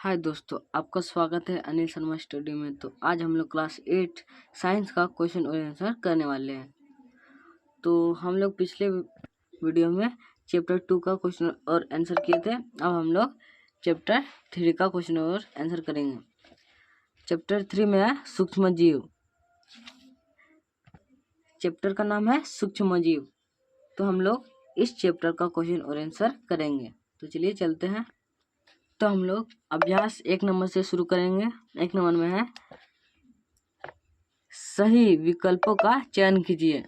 हाय दोस्तों, आपका स्वागत है अनिल शर्मा स्टडी में। तो आज हम लोग क्लास 8 साइंस का क्वेश्चन और आंसर करने वाले हैं। तो हम लोग पिछले वीडियो में चैप्टर 2 का क्वेश्चन और आंसर किए थे। अब हम लोग चैप्टर 3 का क्वेश्चन और आंसर करेंगे। चैप्टर 3 में है सूक्ष्म जीव। चैप्टर का नाम है सूक्ष्म जीव। तो हम लोग इस चैप्टर का क्वेश्चन और आंसर करेंगे। तो चलिए चलते हैं। तो हम लोग अभ्यास 1 नंबर से शुरू करेंगे। 1 नंबर में है सही विकल्पों का चयन कीजिए।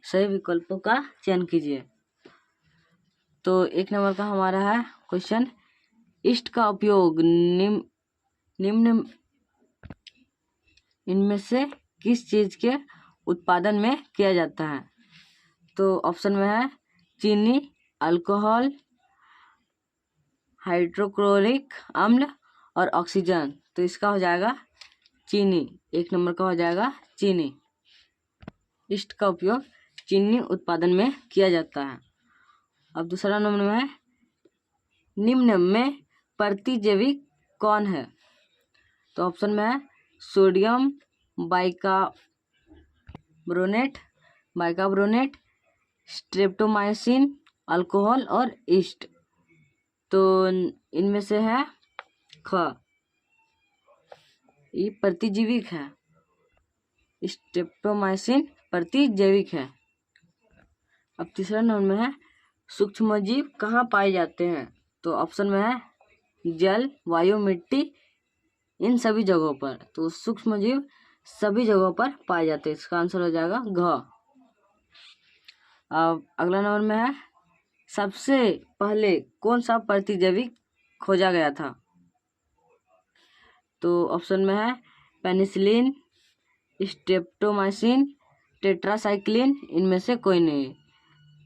सही विकल्पों का चयन कीजिए। तो 1 नंबर का हमारा है क्वेश्चन, ईस्ट का उपयोग निम्न इनमें से किस चीज के उत्पादन में किया जाता है। तो ऑप्शन में है चीनी, अल्कोहल, हाइड्रोक्लोरिक अम्ल और ऑक्सीजन। तो इसका हो जाएगा चीनी। 1 नंबर का हो जाएगा चीनी। ईस्ट का उपयोग चीनी उत्पादन में किया जाता है। अब दूसरा नंबर में है निम्न में प्रतिजैविक कौन है। तो ऑप्शन में है सोडियम बाइकार्बोनेट, स्ट्रेप्टोमाइसिन, अल्कोहल और ईस्ट। तो इनमें से है ख, ये प्रतिजैविक है। स्ट्रेप्टोमाइसिन प्रतिजैविक है। अब तीसरा नंबर में है सूक्ष्मजीव कहाँ पाए जाते हैं। तो ऑप्शन में है जल, वायु, मिट्टी, इन सभी जगहों पर। तो सूक्ष्मजीव सभी जगहों पर पाए जाते हैं। इसका आंसर हो जाएगा घ। अब अगला नंबर में है सबसे पहले कौन सा प्रतिजैविक खोजा गया था। तो ऑप्शन में है पेनिसिलिन, स्ट्रेप्टोमाइसिन, टेट्रासाइक्लिन, इनमें से कोई नहीं।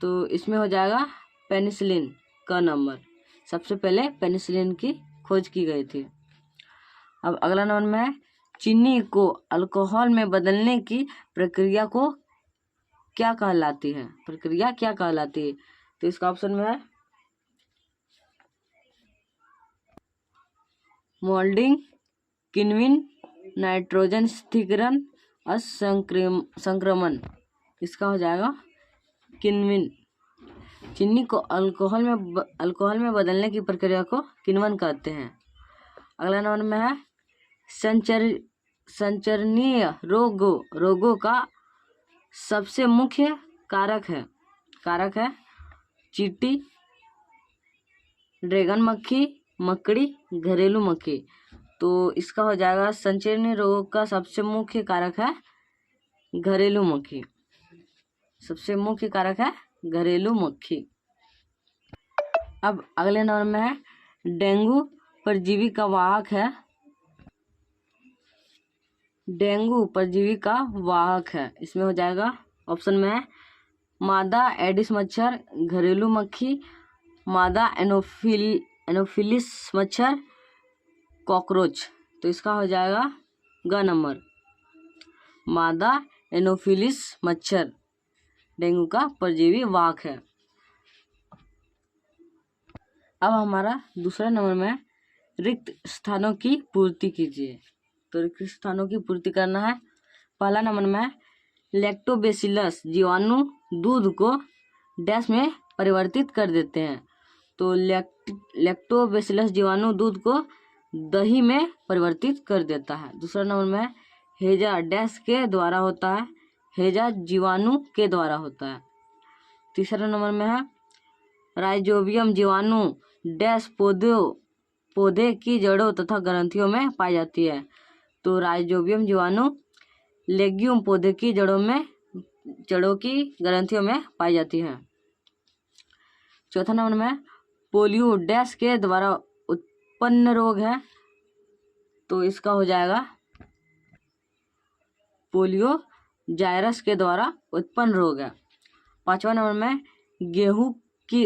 तो इसमें हो जाएगा पेनिसिलिन का नंबर। सबसे पहले पेनिसिलिन की खोज की गई थी। अब अगला नंबर में है चीनी को अल्कोहल में बदलने की प्रक्रिया को क्या कहलाती है। प्रक्रिया क्या कहलाती है। तो इसका ऑप्शन में है मोल्डिंग, किण्वन, नाइट्रोजन स्थिरीकरण और संक्रमण। इसका हो जाएगा किण्वन। चीनी को अल्कोहल में बदलने की प्रक्रिया को किण्वन कहते हैं। अगला नंबर में है संचरणीय रोगों का सबसे मुख्य कारक है चींटी, ड्रैगन मक्खी, मकड़ी, घरेलू मक्खी। तो इसका हो जाएगा संचरणीय रोगों का सबसे मुख्य कारक है घरेलू मक्खी। सबसे मुख्य कारक है घरेलू मक्खी। अब अगले नंबर में है डेंगू परजीवी का वाहक है। डेंगू परजीवी का वाहक है। इसमें हो जाएगा ऑप्शन में है मादा एडिस मच्छर, घरेलू मक्खी, मादा एनोफिलिस मच्छर, कॉकरोच। तो इसका हो जाएगा ग नंबर, मादा एनोफिलिस मच्छर डेंगू का परजीवी वाहक है। अब हमारा दूसरा नंबर में रिक्त स्थानों की पूर्ति कीजिए। तो रिक्त स्थानों की पूर्ति करना है। पहला नंबर में लैक्टोबैसिलस जीवाणु दूध को डैश में परिवर्तित कर देते हैं। तो लैक्टोबैसिलस जीवाणु दूध को दही में परिवर्तित कर देता है। दूसरा नंबर में हेजा डैश के द्वारा होता है। हेजा जीवाणु के द्वारा होता है। तीसरा नंबर में है राइजोबियम जीवाणु डैश पौधे की जड़ों तथा ग्रंथियों में पाई जाती है। तो राइजोबियम जीवाणु लेग्यूम पौधे की जड़ों की ग्रंथियों में पाई जाती है। चौथा नंबर में पोलियो डैश के द्वारा उत्पन्न रोग है। तो इसका हो जाएगा पोलियो जायरस के द्वारा उत्पन्न रोग है। पांचवा नंबर में गेहूं की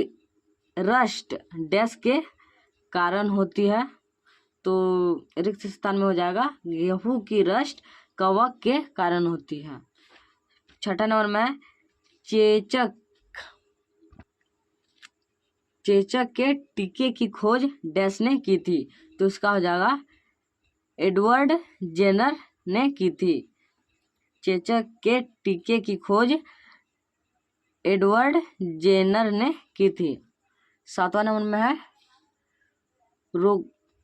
रस्ट डैश के कारण होती है। तो रिक्त स्थान में हो जाएगा गेहूं की रस्ट कवक के कारण होती है। छठा नंबर में चेचक के टीके की खोज डैश ने की थी। तो इसका हो जाएगा एडवर्ड जेनर ने की थी। चेचक के टीके की खोज एडवर्ड जेनर ने की थी। 7वां नंबर में है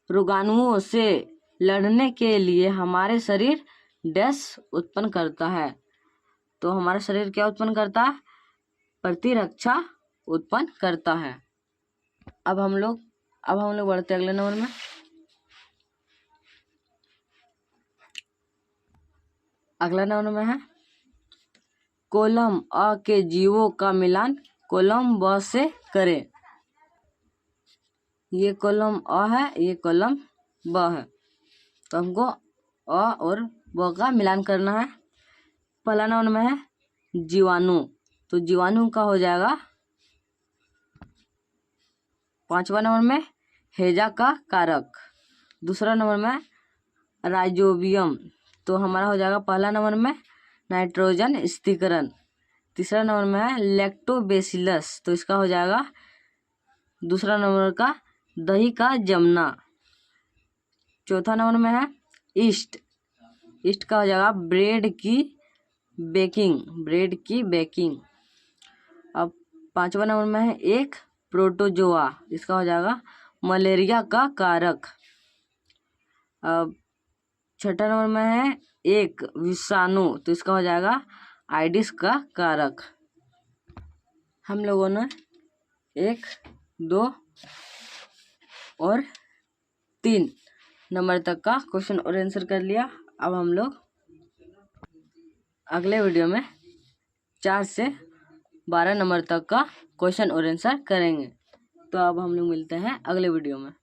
रोगाणुओं से लड़ने के लिए हमारे शरीर डैश उत्पन्न करता है। तो हमारा शरीर क्या उत्पन्न करता है? प्रतिरक्षा उत्पन्न करता है। अब हम लोग बढ़ते अगले नंबर में। अगला नंबर में है कॉलम अ के जीवों का मिलान कॉलम ब से करें। ये कॉलम अ है, ये कॉलम ब है, तो हमको अ और ब का मिलान करना है। पहला नंबर में है जीवाणु, तो जीवाणु का हो जाएगा 5वां नंबर में हैजा का कारक। दूसरा नंबर में राइजोबियम, तो हमारा हो जाएगा पहला नंबर में नाइट्रोजन स्थिरीकरण। तीसरा नंबर में है लैक्टोबैसिलस, तो इसका हो जाएगा दूसरा नंबर का दही का जमना। चौथा नंबर में है ईस्ट, ईस्ट का हो जाएगा ब्रेड की बेकिंग। अब 5वां नंबर में है एक प्रोटोजोआ, इसका हो जाएगा मलेरिया का कारक। अब 6ठा नंबर में है एक विषाणु, तो इसका हो जाएगा आइडिस का कारक। हम लोगों ने 1, 2 और 3 नंबर तक का क्वेश्चन और आंसर कर लिया। अब हम लोग अगले वीडियो में 4 से 12 नंबर तक का क्वेश्चन और आंसर करेंगे। तो अब हम लोग मिलते हैं अगले वीडियो में।